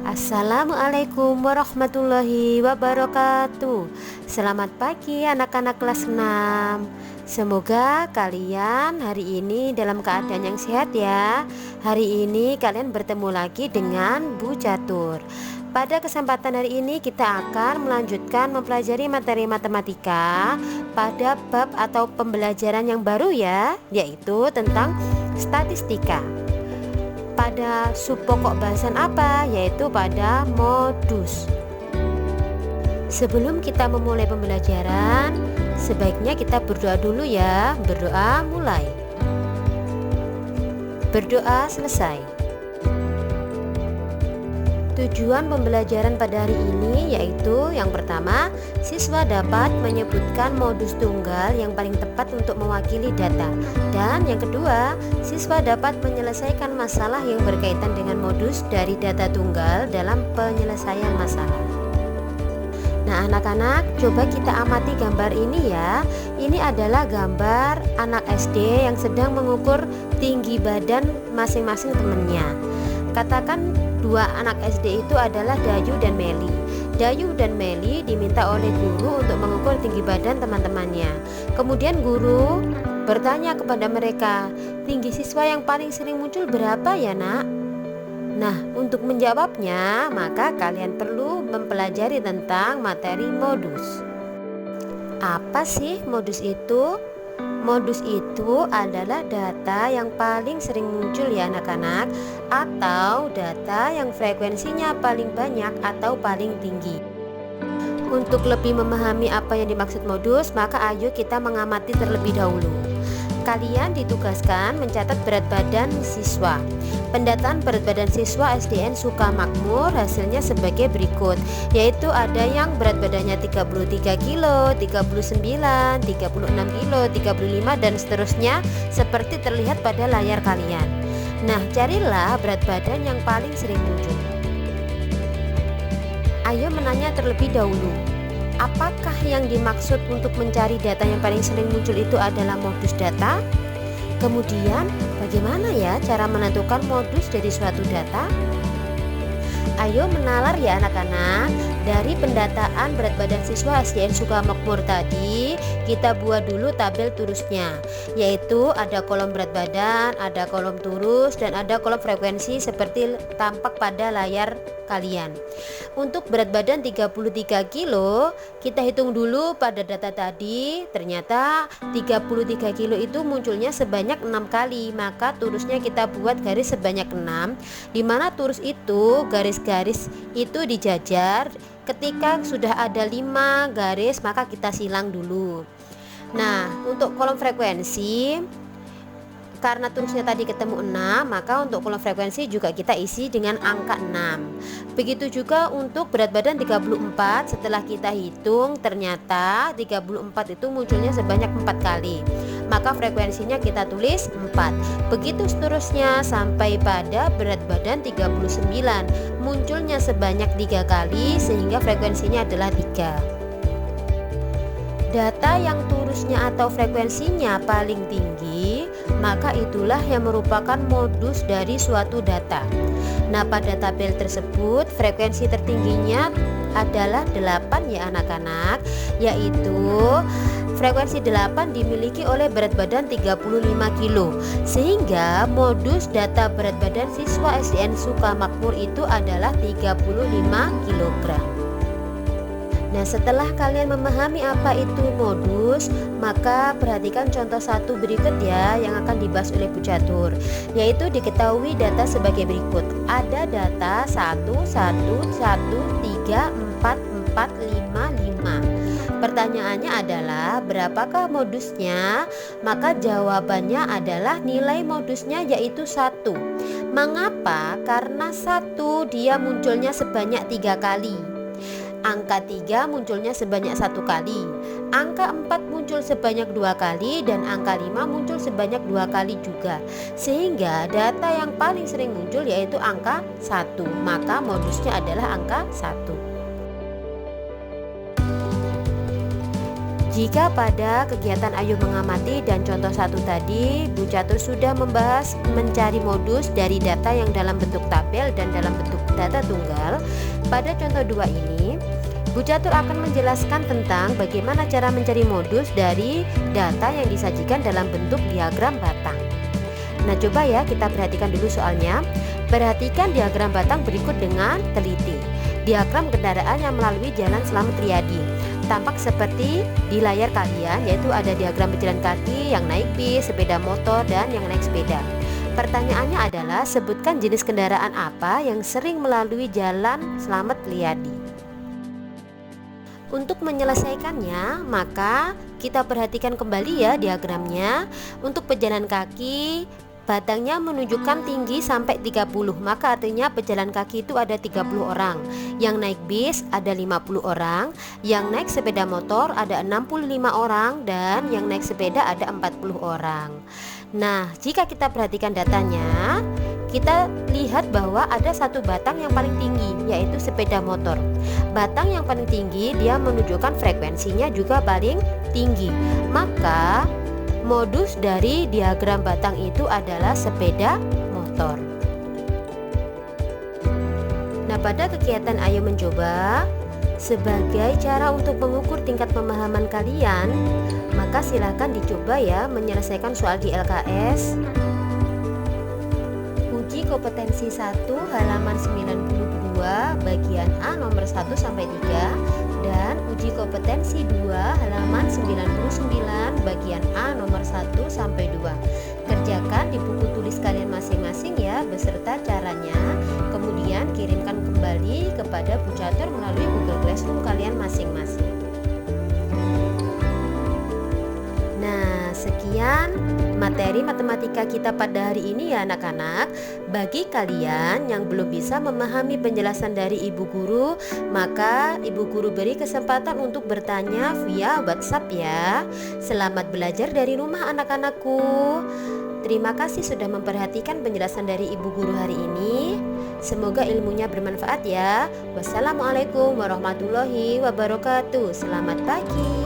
Assalamualaikum warahmatullahi wabarakatuh. Selamat pagi anak-anak kelas 6. Semoga kalian hari ini dalam keadaan yang sehat ya. Hari ini kalian bertemu lagi dengan Bu Catur. Pada kesempatan hari ini kita akan melanjutkan mempelajari materi matematika pada bab atau pembelajaran yang baru ya, yaitu tentang statistika. Pada sub pokok bahasan apa? Yaitu pada modus. Sebelum kita memulai pembelajaran, sebaiknya kita berdoa dulu ya. Berdoa mulai. Berdoa selesai. Tujuan pembelajaran pada hari ini yaitu yang pertama, siswa dapat menyebutkan modus tunggal yang paling tepat untuk mewakili data. Dan yang kedua, siswa dapat menyelesaikan masalah yang berkaitan dengan modus dari data tunggal dalam penyelesaian masalah. Nah anak-anak, coba kita amati gambar ini ya. Ini adalah gambar anak SD yang sedang mengukur tinggi badan masing-masing temannya. Katakan dua anak SD itu adalah Dayu dan Meli. Dayu dan Meli diminta oleh guru untuk mengukur tinggi badan teman-temannya. Kemudian guru bertanya kepada mereka, tinggi siswa yang paling sering muncul berapa ya nak? Nah, untuk menjawabnya, maka kalian perlu mempelajari tentang materi modus. Apa sih modus itu? Modus itu adalah data yang paling sering muncul ya anak-anak, atau data yang frekuensinya paling banyak atau paling tinggi. Untuk lebih memahami apa yang dimaksud modus, maka ayo kita mengamati terlebih dahulu. Kalian ditugaskan mencatat berat badan siswa. Pendataan berat badan siswa SDN Sukamakmur hasilnya sebagai berikut, yaitu ada yang berat badannya 33 kilo, 39, 36 kilo, 35 dan seterusnya seperti terlihat pada layar kalian. Nah, carilah berat badan yang paling sering muncul. Ayo menanya terlebih dahulu, apakah yang dimaksud untuk mencari data yang paling sering muncul itu adalah modus data? Kemudian, bagaimana ya cara menentukan modus dari suatu data? Ayo menalar ya anak-anak. Dari pendataan berat badan siswa SDN Sukamakmur tadi, kita buat dulu tabel turusnya, yaitu ada kolom berat badan, ada kolom turus, dan ada kolom frekuensi seperti tampak pada layar kalian. Untuk berat badan 33 kilo, kita hitung dulu pada data tadi. Ternyata 33 kilo itu munculnya sebanyak 6 kali, maka turusnya kita buat garis sebanyak 6, dimana turus itu garis-garis itu dijajar. Ketika sudah ada 5 garis, maka kita silang dulu. Nah, untuk kolom frekuensi, karena turusnya tadi ketemu 6, maka untuk kolom frekuensi juga kita isi dengan angka 6. Begitu juga untuk berat badan 34, setelah kita hitung ternyata 34 itu munculnya sebanyak 4 kali, maka frekuensinya kita tulis 4. Begitu seterusnya sampai pada berat badan 39, munculnya sebanyak 3 kali sehingga frekuensinya adalah 3. Data yang turusnya atau frekuensinya paling tinggi, maka itulah yang merupakan modus dari suatu data. Nah, pada tabel tersebut frekuensi tertingginya adalah 8 ya anak-anak, yaitu frekuensi 8 dimiliki oleh berat badan 35 kilo, sehingga modus data berat badan siswa SDN Sukamakmur itu adalah 35 kg. Nah, setelah kalian memahami apa itu modus, maka perhatikan contoh satu berikut ya yang akan dibahas oleh Bu Catur, yaitu diketahui data sebagai berikut. Ada data 1, 1, 1, 3, 4, 4, 5, 5. Pertanyaannya adalah berapakah modusnya? Maka jawabannya adalah nilai modusnya yaitu 1. Mengapa? Karena 1 dia munculnya sebanyak 3 kali. Angka 3 munculnya sebanyak 1 kali, angka 4 muncul sebanyak 2 kali, dan angka 5 muncul sebanyak 2 kali juga. Sehingga data yang paling sering muncul yaitu angka 1, maka modusnya adalah angka 1. Jika pada kegiatan Ayo Mengamati dan contoh 1 tadi, Bu Catur sudah membahas mencari modus dari data yang dalam bentuk tabel dan dalam bentuk data tunggal, pada contoh 2 ini Bu Catur akan menjelaskan tentang bagaimana cara mencari modus dari data yang disajikan dalam bentuk diagram batang. Nah, coba ya kita perhatikan dulu soalnya. Perhatikan diagram batang berikut dengan teliti. Diagram kendaraan yang melalui Jalan Slamet Riyadi. Tampak seperti di layar kalian, yaitu ada diagram pejalan kaki yang naik bis, sepeda motor, dan yang naik sepeda. Pertanyaannya adalah sebutkan jenis kendaraan apa yang sering melalui Jalan Slamet Riyadi. Untuk menyelesaikannya, maka kita perhatikan kembali ya diagramnya. Untuk pejalan kaki, batangnya menunjukkan tinggi sampai 30, maka artinya pejalan kaki itu ada 30 orang. Yang naik bis ada 50 orang, yang naik sepeda motor ada 65 orang, dan yang naik sepeda ada 40 orang. Nah, jika kita perhatikan datanya, kita lihat bahwa ada satu batang yang paling tinggi, yaitu sepeda motor. Batang yang paling tinggi dia menunjukkan frekuensinya juga paling tinggi. Maka modus dari diagram batang itu adalah sepeda motor. Nah, pada kegiatan Ayo Mencoba, sebagai cara untuk mengukur tingkat pemahaman kalian, maka silakan dicoba ya menyelesaikan soal di LKS. Uji kompetensi 1 halaman 92 bagian A nomor 1 sampai 3 dan uji kompetensi 2 halaman 99 bagian A nomor 1 sampai 2. Kerjakan di buku tulis kalian masing-masing ya beserta caranya. Kemudian kirimkan kembali kepada Bu Catur melalui Google Classroom kalian masing-masing. Nah, sekian materi matematika kita pada hari ini ya anak-anak. Bagi kalian yang belum bisa memahami penjelasan dari Ibu Guru, maka Ibu Guru beri kesempatan untuk bertanya via WhatsApp ya. Selamat belajar dari rumah anak-anakku. Terima kasih sudah memperhatikan penjelasan dari Ibu Guru hari ini. Semoga ilmunya bermanfaat ya. Wassalamualaikum warahmatullahi wabarakatuh. Selamat pagi.